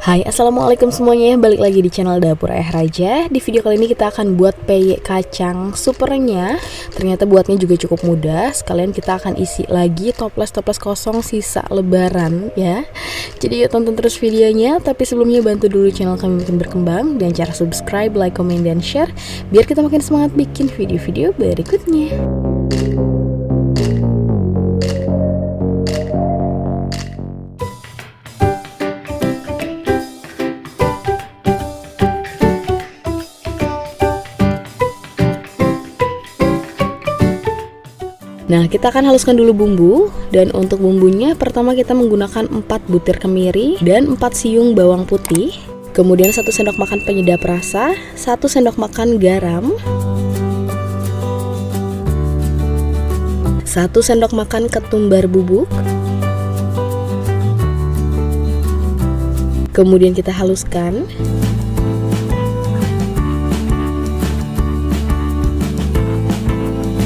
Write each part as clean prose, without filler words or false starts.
Hai, assalamualaikum semuanya, balik lagi di channel Dapur Ayah Raja. Di video kali ini kita akan buat peyek kacang supernya. Ternyata buatnya juga cukup mudah. Sekalian kita akan isi lagi toples-toples kosong sisa lebaran ya. Jadi yuk tonton terus videonya. Tapi sebelumnya bantu dulu channel kami makin berkembang, dan cara subscribe, like, comment, dan share biar kita makin semangat bikin video-video berikutnya. Nah, kita akan haluskan dulu bumbu. Dan untuk bumbunya, pertama kita menggunakan 4 butir kemiri dan 4 siung bawang putih. Kemudian 1 sendok makan penyedap rasa, 1 sendok makan garam, 1 sendok makan ketumbar bubuk. Kemudian kita haluskan.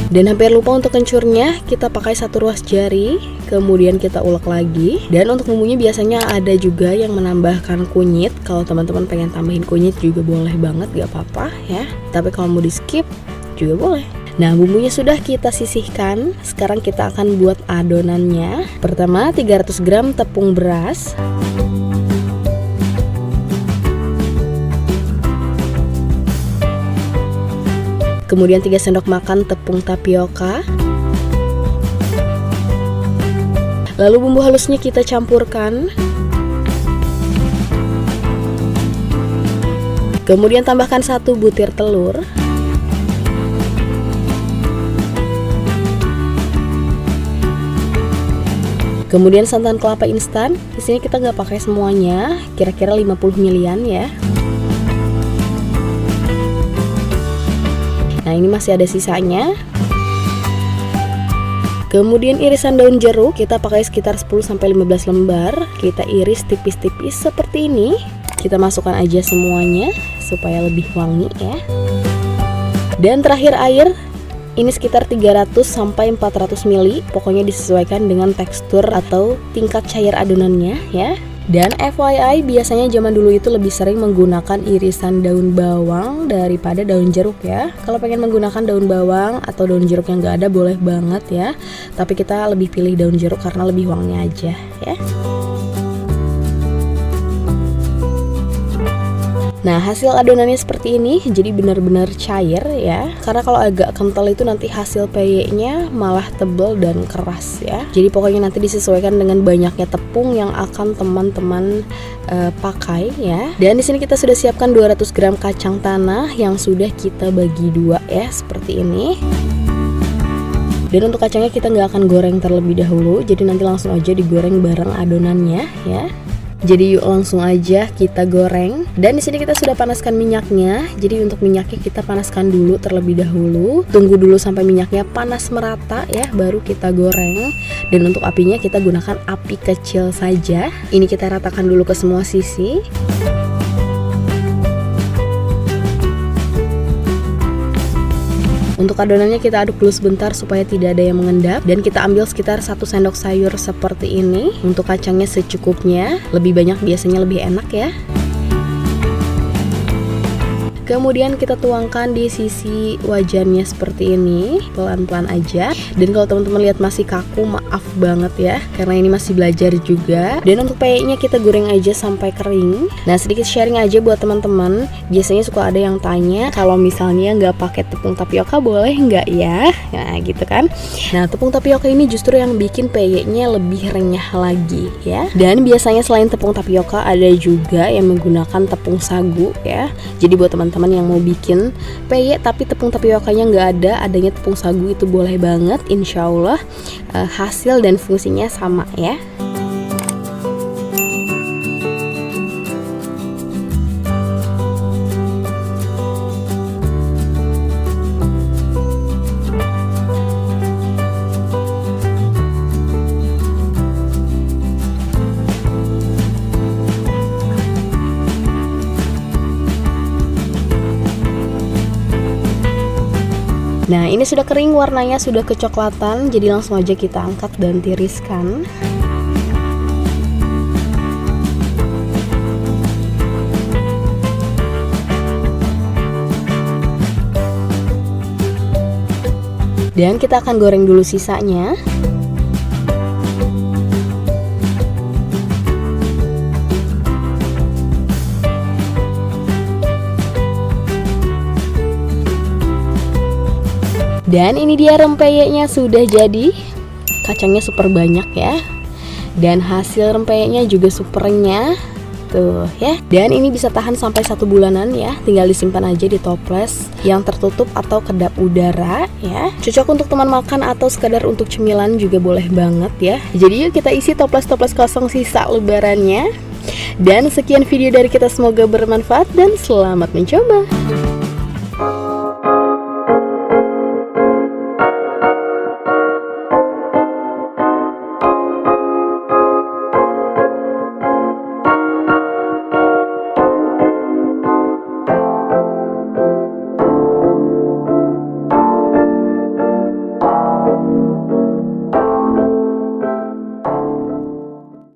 Dan hampir lupa untuk kencurnya, kita pakai 1 ruas jari, kemudian kita ulek lagi. Dan untuk bumbunya biasanya ada juga yang menambahkan kunyit. Kalau teman-teman pengen tambahin kunyit juga boleh banget, gak apa-apa ya. Tapi kalau mau di skip juga boleh. Nah, bumbunya sudah kita sisihkan. Sekarang kita akan buat adonannya. Pertama 300 gram tepung beras, kemudian 3 sendok makan tepung tapioka. Lalu bumbu halusnya kita campurkan. Kemudian tambahkan 1 butir telur. Kemudian santan kelapa instan. Di sini kita nggak pakai semuanya, kira-kira 50 milian ya. Nah, ini masih ada sisanya. Kemudian irisan daun jeruk, kita pakai sekitar 10-15 lembar. Kita iris tipis-tipis seperti ini. Kita masukkan aja semuanya supaya lebih wangi ya. Dan terakhir air, ini sekitar 300-400 ml. Pokoknya disesuaikan dengan tekstur atau tingkat cair adonannya ya. Dan FYI, biasanya zaman dulu itu lebih sering menggunakan irisan daun bawang daripada daun jeruk ya. Kalau pengen menggunakan daun bawang atau daun jeruk yang gak ada, boleh banget ya. Tapi kita lebih pilih daun jeruk karena lebih wangi aja ya. Nah, hasil adonannya seperti ini, jadi benar-benar cair ya. Karena kalau agak kental itu nanti hasil peyeknya malah tebal dan keras ya. Jadi pokoknya nanti disesuaikan dengan banyaknya tepung yang akan teman-teman pakai ya. Dan di sini kita sudah siapkan 200 gram kacang tanah yang sudah kita bagi 2 ya, seperti ini. Dan untuk kacangnya kita nggak akan goreng terlebih dahulu, jadi nanti langsung aja digoreng bareng adonannya ya. Jadi yuk langsung aja kita goreng. Dan di sini kita sudah panaskan minyaknya. Jadi untuk minyaknya kita panaskan dulu terlebih dahulu. Tunggu dulu sampai minyaknya panas merata ya, baru kita goreng. Dan untuk apinya kita gunakan api kecil saja. Ini kita ratakan dulu ke semua sisi. Untuk adonannya kita aduk dulu sebentar supaya tidak ada yang mengendap. Dan kita ambil sekitar 1 sendok sayur seperti ini. Untuk kacangnya secukupnya, lebih banyak biasanya lebih enak ya. Kemudian kita tuangkan di sisi wajannya seperti ini, pelan-pelan aja. Dan kalau teman-teman lihat masih kaku, maaf banget ya, karena ini masih belajar juga. Dan untuk peyeknya kita goreng aja sampai kering. Nah, sedikit sharing aja buat teman-teman. Biasanya suka ada yang tanya, kalau misalnya nggak pakai tepung tapioka boleh nggak ya? Nah, gitu kan. Nah, tepung tapioka ini justru yang bikin peyeknya lebih renyah lagi ya. Dan biasanya selain tepung tapioka ada juga yang menggunakan tepung sagu ya. Jadi buat teman-teman yang mau bikin peyek tapi tepung tapiokanya nggak ada, adanya tepung sagu, itu boleh banget. Insya Allah hasil dan fungsinya sama ya. Nah, ini sudah kering, warnanya sudah kecoklatan, jadi langsung aja kita angkat dan tiriskan. Dan kita akan goreng dulu sisanya. Dan ini dia rempeyeknya sudah jadi. Kacangnya super banyak ya. Dan hasil rempeyeknya juga super renyah. Tuh ya. Dan ini bisa tahan sampai 1 bulanan ya. Tinggal disimpan aja di toples yang tertutup atau kedap udara ya. Cocok untuk teman makan atau sekadar untuk cemilan juga boleh banget ya. Jadi yuk kita isi toples-toples kosong sisa lebarannya. Dan sekian video dari kita, semoga bermanfaat dan selamat mencoba.